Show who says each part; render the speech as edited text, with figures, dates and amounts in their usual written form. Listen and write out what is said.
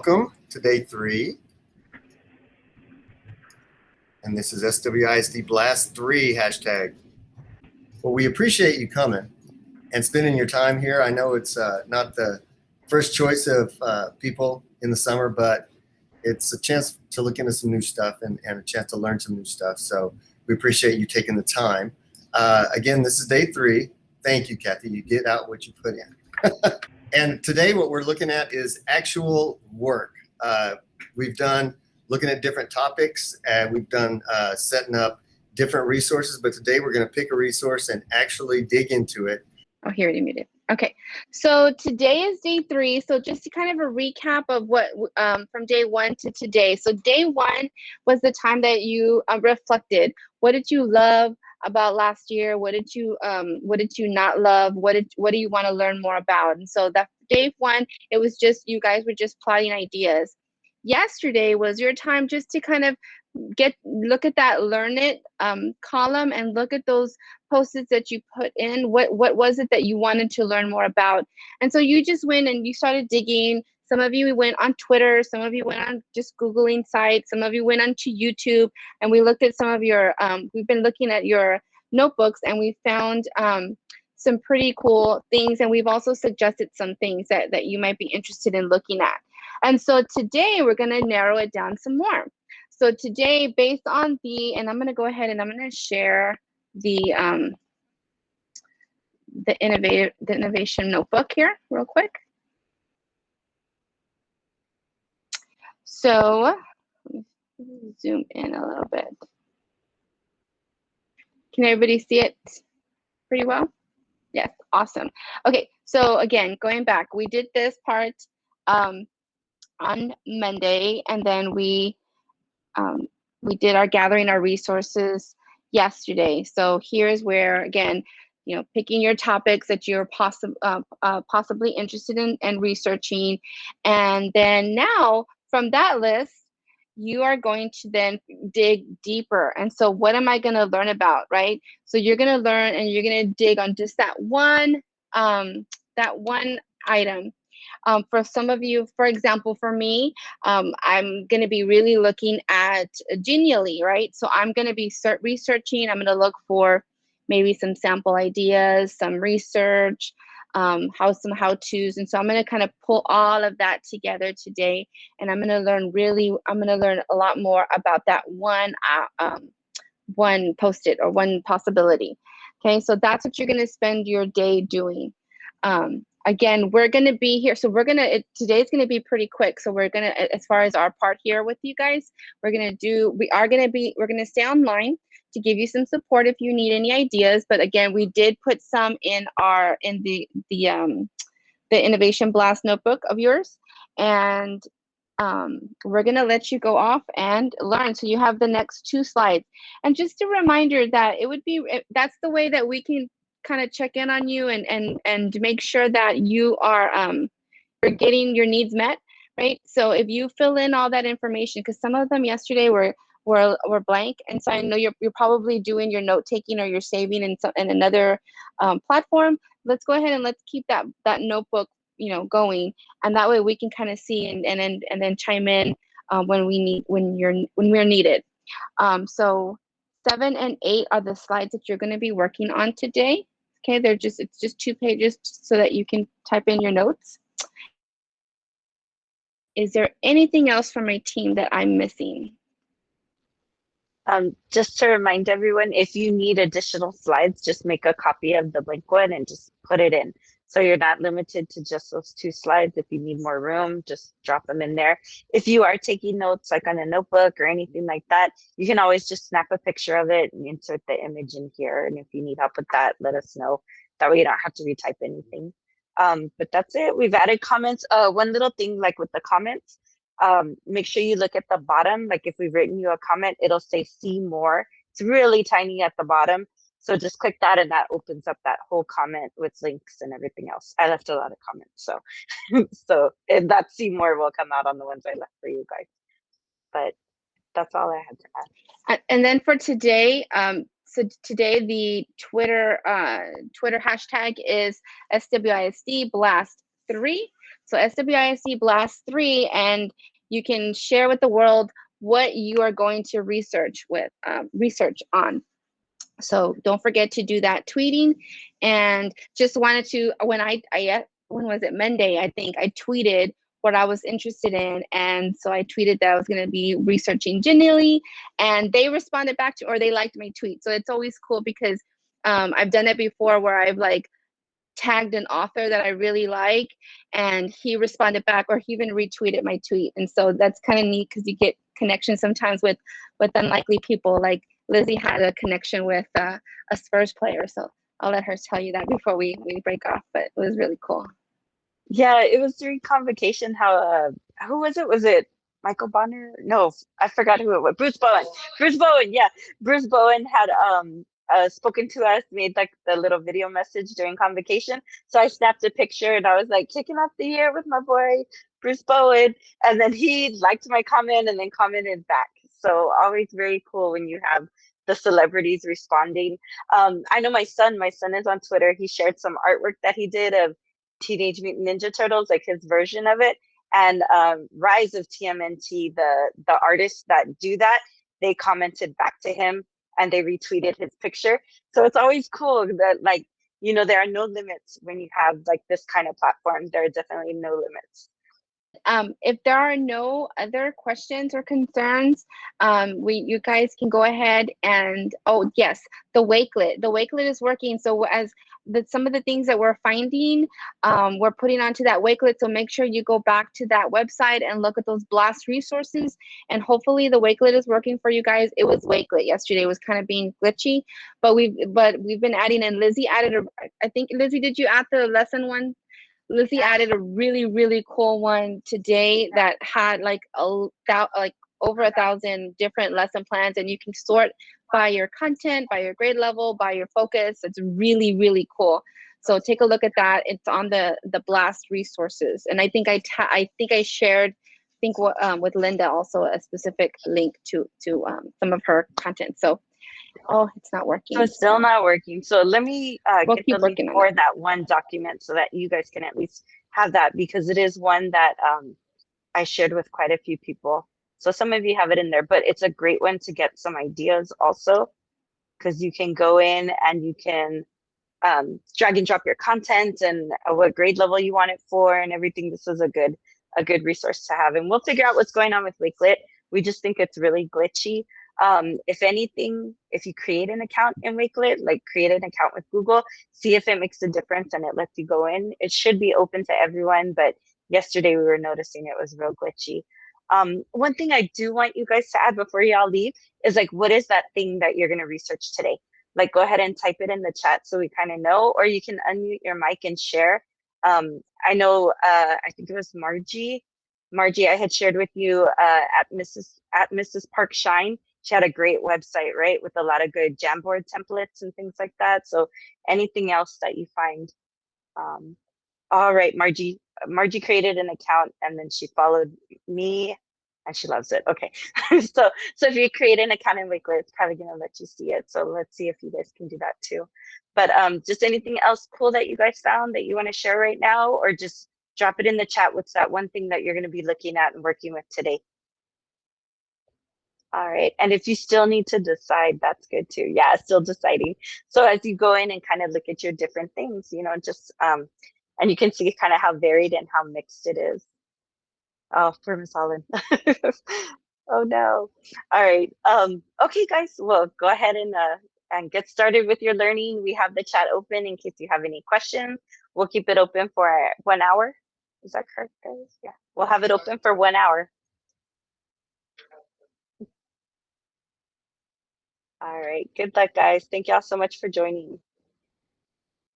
Speaker 1: welcome to day 3. And this is SWISD Blast 3 hashtag. Well, we appreciate you coming and spending your time here. I know it's not the first choice of people in the summer, but it's a chance to look into some new stuff and a chance to learn some new stuff. So we appreciate you taking the time. Again, this is day 3. Thank you, Kathy. You get out what you put in. And today what we're looking at is actual work. We've done looking at different topics, and we've done setting up different resources, but today we're going to pick a resource and actually dig into it.
Speaker 2: Oh, here it muted. Okay, so today is day 3. So just to kind of a recap of what from day 1 to today. So day 1 was the time that you reflected. What did you love about last year? What did you not love? What do you want to learn more about? And so that day 1, it was just you guys were just plotting ideas. Yesterday was your time just to kind of look at that learn it column and look at those post-its that you put in. What was it that you wanted to learn more about? And so you just went and you started digging. Some of you went on Twitter, some of you went on just Googling sites, some of you went onto YouTube, and we looked at some of your we've been looking at your notebooks, and we found some pretty cool things, and we've also suggested some things that you might be interested in looking at. And so today we're going to narrow it down some more. So today, based on and I'm going to go ahead and I'm going to share the innovation notebook here real quick. So let me zoom in a little bit. Can everybody see it pretty well? Yes, awesome. Okay, so again, going back, we did this part on Monday, and then we did our gathering our resources yesterday. So here's where, again, picking your topics that you're possibly interested in and researching. And then now from that list, you are going to then dig deeper. And so what am I going to learn about, right? So you're going to learn and you're going to dig on just that one item. For some of you, for example, for me, I'm going to be really looking at Genially, right? So I'm going to be researching. I'm going to look for maybe some sample ideas, some research, some how-tos. And so I'm going to kind of pull all of that together today. And I'm going to learn a lot more about that one post-it or one possibility. Okay, so that's what you're going to spend your day doing. Again, we're going to be here. So today's going to be pretty quick. So we're going to, as far as our part here with you guys, we're going to stay online to give you some support if you need any ideas. But again, we did put some in the Innovation Blast notebook of yours. And we're going to let you go off and learn. So you have the next 2 slides. And just a reminder that that's the way that we can kind of check in on you and make sure that you are you're getting your needs met, right? So if you fill in all that information, because some of them yesterday were blank, and so I know you're probably doing your note taking or you're saving in another platform. Let's go ahead and let's keep that notebook going, and that way we can kind of see and then chime in when we're needed. So 7 and 8 are the slides that you're going to be working on today. Okay, it's just 2 pages so that you can type in your notes. Is there anything else from my team that I'm missing?
Speaker 3: Just to remind everyone, if you need additional slides, just make a copy of the blank one and just put it in. So you're not limited to just those 2 slides. If you need more room, just drop them in there. If you are taking notes like on a notebook or anything like that, you can always just snap a picture of it and insert the image in here. And if you need help with that, let us know. That way you don't have to retype anything. But that's it. We've added comments. One little thing like with the comments, make sure you look at the bottom. Like if we've written you a comment, it'll say see more. It's really tiny at the bottom. So just click that and that opens up that whole comment with links and everything else. I left a lot of comments, so that see more will come out on the ones I left for you guys. But that's all I had to add.
Speaker 2: And then for today, so today the Twitter hashtag is SWISD Blast 3. So SWISD Blast 3, and you can share with the world what you are going to research on. So don't forget to do that tweeting. And just wanted to, when when was it, Monday, I think I tweeted what I was interested in. And so I tweeted that I was going to be researching Janili, and they responded back to, or they liked my tweet. So it's always cool because I've done it before where I've like tagged an author that I really like, and he responded back, or he even retweeted my tweet. And so that's kind of neat because you get connections sometimes with unlikely people. Like Lizzie had a connection with a Spurs player, so I'll let her tell you that before we break off. But it was really cool.
Speaker 3: Yeah, it was during convocation. How who was it? Was it Michael Bonner? No, I forgot who it was. Bruce Bowen. Bruce Bowen. Yeah, Bruce Bowen had spoken to us, made like the little video message during convocation. So I snapped a picture and I was like, kicking off the year with my boy Bruce Bowen, and then he liked my comment and then commented back. So always very cool when you have the celebrities responding. I know my son is on Twitter. He shared some artwork that he did of Teenage Mutant Ninja Turtles, like his version of it, and Rise of TMNT, the artists that do that, they commented back to him and they retweeted his picture. So it's always cool that, like, you know, there are no limits when you have like this kind of platform. There are definitely no limits.
Speaker 2: If there are no other questions or concerns, you guys can go ahead and, oh yes, the Wakelet is working. So as some of the things that we're finding, we're putting onto that Wakelet. So make sure you go back to that website and look at those Blast resources, and hopefully the Wakelet is working for you guys. It was Wakelet yesterday, it was kind of being glitchy, but we've been adding, and Lizzie added I think, Lizzie, did you add the lesson one? Lizzie added a really, really cool one today that had like over 1,000 different lesson plans, and you can sort by your content, by your grade level, by your focus. It's really, really cool. So take a look at that. It's on the Blast resources, and I think I shared, with Linda also a specific link to some of her content. So. Oh, it's not working.
Speaker 3: So it's still not working. So let me
Speaker 2: We'll
Speaker 3: get
Speaker 2: keep
Speaker 3: the link
Speaker 2: working on
Speaker 3: for
Speaker 2: it.
Speaker 3: that one document so that you guys can at least have that, because it is one that I shared with quite a few people. So some of you have it in there, but it's a great one to get some ideas also, because you can go in and you can drag and drop your content and what grade level you want it for and everything. This is a good resource to have, and we'll figure out what's going on with Wakelet. We just think it's really glitchy. If anything, if you create an account in Wakelet, like create an account with Google, see if it makes a difference and it lets you go in. It should be open to everyone, but yesterday we were noticing it was real glitchy. One thing I do want you guys to add before y'all leave is, like, what is that thing that you're going to research today? Like, go ahead and type it in the chat so we kind of know, or you can unmute your mic and share. I know, I think it was Margie, I had shared with you at Mrs. Park Shine. She had a great website, right, with a lot of good Jamboard templates and things like that. So anything else that you find. All right, Margie created an account and then she followed me and she loves it. Okay, so if you create an account in Wakelet, it's probably gonna let you see it. So let's see if you guys can do that too. But just anything else cool that you guys found that you want to share right now, or just drop it in the chat. What's that one thing that you're going to be looking at and working with today? All right, and if you still need to decide, that's good too. Yeah, still deciding. So as you go in and kind of look at your different things, you know, just and you can see kind of how varied and how mixed it is. Oh, for Miss Holland. Oh no. All right. Okay, guys. Well, go ahead and get started with your learning. We have the chat open in case you have any questions. We'll keep it open for 1 hour. Is that correct, guys? Yeah. We'll have it open for 1 hour. All right. Good luck, guys. Thank y'all so much for joining.